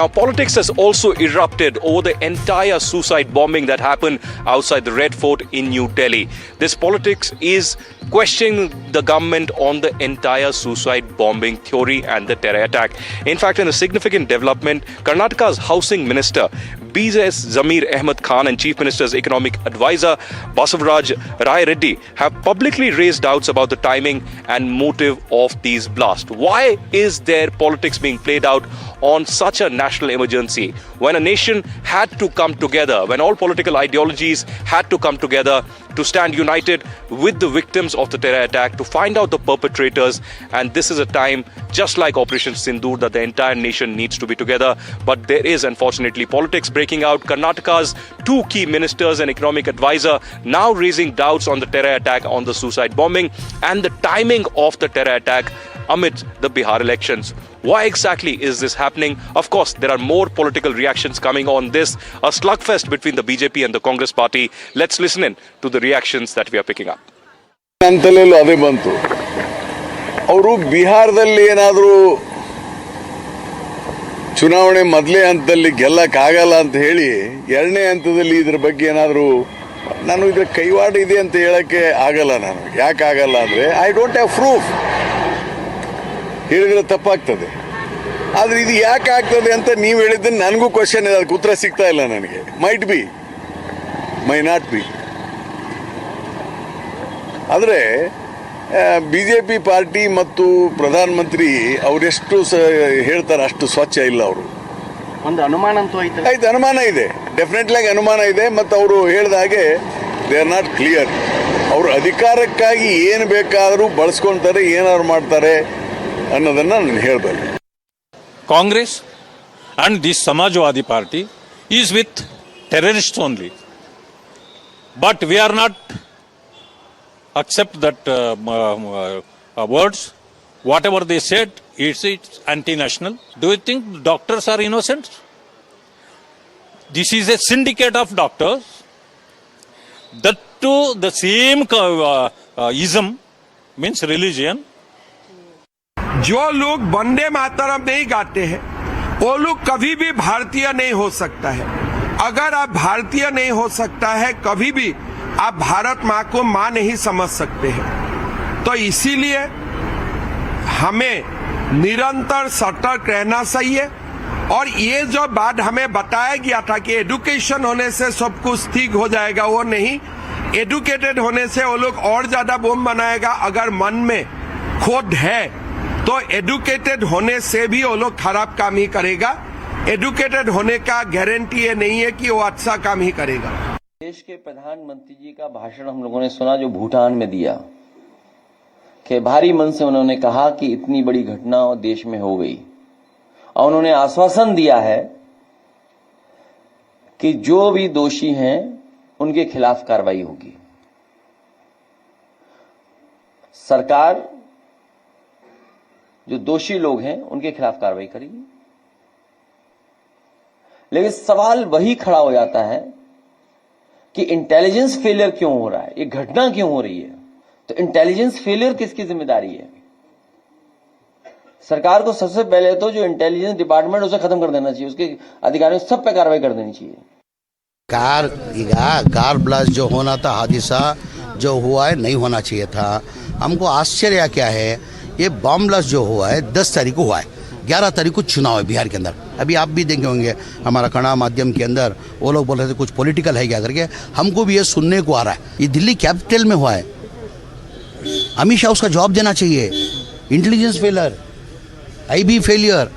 Now, politics has also erupted over the entire suicide bombing that happened outside the Red Fort in New Delhi. This politics is questioning the government on the entire suicide bombing theory and the terror attack. In fact, in a significant development, Karnataka's housing minister, B.S. Zamir Ahmed Khan, and Chief Minister's economic advisor, Basavaraj Rai Reddy, have publicly raised doubts about the timing and motive of these blasts. Why is there politics being played out on such a national emergency when a nation had to come together, when all political ideologies had to come together to stand united with the victims of the terror attack, to find out the perpetrators? And this is a time, just like Operation Sindoor, that the entire nation needs to be together. But there is, unfortunately, politics breaking out. Karnataka's two key ministers and economic advisor now raising doubts on the terror attack, on the suicide bombing, and the timing of the terror attack amid the Bihar elections. Why exactly is this happening? Of course, there are more political reactions coming on this, a slugfest between the BJP and the Congress party. Let's listen in to the reactions that we are picking up. ಅಂತಲೂ ಅದೇ ಬಂತು. ಅವರು ಬಿಹಾರದಲ್ಲಿ ಏನಾದರೂ ಚುನಾವಣೆ ಮೊದಲೇ ಹಂತದಲ್ಲಿ ಗೆಲ್ಲಕ್ಕಾಗಲ್ಲ ಅಂತ ಹೇಳಿ ಎರಡನೇ ಹಂತದಲ್ಲಿ ಇದ್ರ ಬಗ್ಗೆ ಏನಾದರೂ ನಾನು ಇದ್ರ ಕೈವಾಡ ಇದೆ ಅಂತ ಹೇಳಕ್ಕೆ ಆಗಲ್ಲ. ನಾನು ಯಾಕೆ ಆಗಲ್ಲ ಅಂದರೆ ಐ ಡೋಂಟ್ ಹ್ಯಾವ್ ಪ್ರೂಫ್. ಹೇಳಿದ್ರೆ ತಪ್ಪಾಗ್ತದೆ. ಆದರೆ ಇದು ಯಾಕೆ ಆಗ್ತದೆ ಅಂತ ನೀವು ಹೇಳಿದ್ದನ್ನು ನನಗೂ ಕ್ವಶನ್ ಇದೆ, ಅದಕ್ಕೆ ಉತ್ತರ ಸಿಗ್ತಾ ಇಲ್ಲ ನನಗೆ. Might be, my not be. ಆದರೆ BJP ಪಾರ್ಟಿ ಮತ್ತು ಪ್ರಧಾನಮಂತ್ರಿ ಅವರೆಷ್ಟು ಹೇಳ್ತಾರೆ ಅಷ್ಟು ಸ್ವಚ್ಛ ಇಲ್ಲ. ಅವರು ಒಂದು ಅನುಮಾನ ಅಂತೂ ಆಯ್ತು, ಅನುಮಾನ ಇದೆ, ಡೆಫಿನೆಟ್ಲಾಗಿ ಅನುಮಾನ ಇದೆ. ಮತ್ತು ಅವರು ಹೇಳಿದ ಹಾಗೆ ದೇ ಆರ್ ನಾಟ್ ಕ್ಲಿಯರ್. ಅವರು ಅಧಿಕಾರಕ್ಕಾಗಿ ಏನು ಬೇಕಾದರೂ ಬಳಸ್ಕೊಳ್ತಾರೆ, ಏನಾದ್ರು ಮಾಡ್ತಾರೆ ಅನ್ನೋದನ್ನು ನಾನು ಹೇಳಬಲ್ಲೆ. Congress and this Samajwadi party is with terrorists only. But we are not accept that words. Whatever they said, it's anti-national. Do you think doctors are innocent? This is a syndicate of doctors. That too the same ism, means religion. जो लोग वंदे मातरम नहीं गाते हैं वो लोग कभी भी भारतीय नहीं हो सकता है. अगर आप भारतीय नहीं हो सकता है कभी भी आप भारत माँ को माँ नहीं समझ सकते हैं. तो इसीलिए हमें निरंतर सतर्क रहना चाहिए. और ये जो बात हमें बताया गया था कि एडुकेशन होने से सब कुछ ठीक हो जाएगा, वो नहीं. एडुकेटेड होने से वो लोग और ज्यादा बम बनाएगा. अगर मन में खोट है तो एडुकेटेड होने से भी वो लोग खराब काम ही करेगा. एडुकेटेड होने का गारंटी ये नहीं है कि वो अच्छा काम ही करेगा. देश के प्रधानमंत्री जी का भाषण हम लोगों ने सुना जो भूटान में दिया, कि भारी मन से उन्होंने कहा कि इतनी बड़ी घटना देश में हो गई और उन्होंने आश्वासन दिया है कि जो भी दोषी हैं उनके खिलाफ कार्रवाई होगी. सरकार जो दोषी लोग हैं उनके खिलाफ कार्रवाई करेगी. लेकिन सवाल वही खड़ा हो जाता है कि इंटेलिजेंस फेलियर क्यों हो रहा है, ये घटना क्यों हो रही है. तो इंटेलिजेंस फेलियर किसकी जिम्मेदारी है? सरकार को सबसे पहले तो जो इंटेलिजेंस डिपार्टमेंट उसे खत्म कर देना चाहिए, उसके अधिकारियों सब पे कार्रवाई कर देनी चाहिए. कार ब्लास्ट जो होना था, हादसा जो हुआ है, नहीं होना चाहिए था. हमको आश्चर्य क्या है, ये बम ब्लास्ट जो हुआ है 10 तारीख को हुआ है, 11 तारीख को चुनाव है बिहार के अंदर. अभी आप भी देखे होंगे हमारा कन्नड़ माध्यम के अंदर वो लोग बोल रहे थे कुछ पॉलिटिकल है क्या करके. हमको भी ये सुनने को आ रहा है. ये दिल्ली कैपिटल में हुआ है. अमित शाह उसका जवाब देना चाहिए. Intelligence failure, IB failure,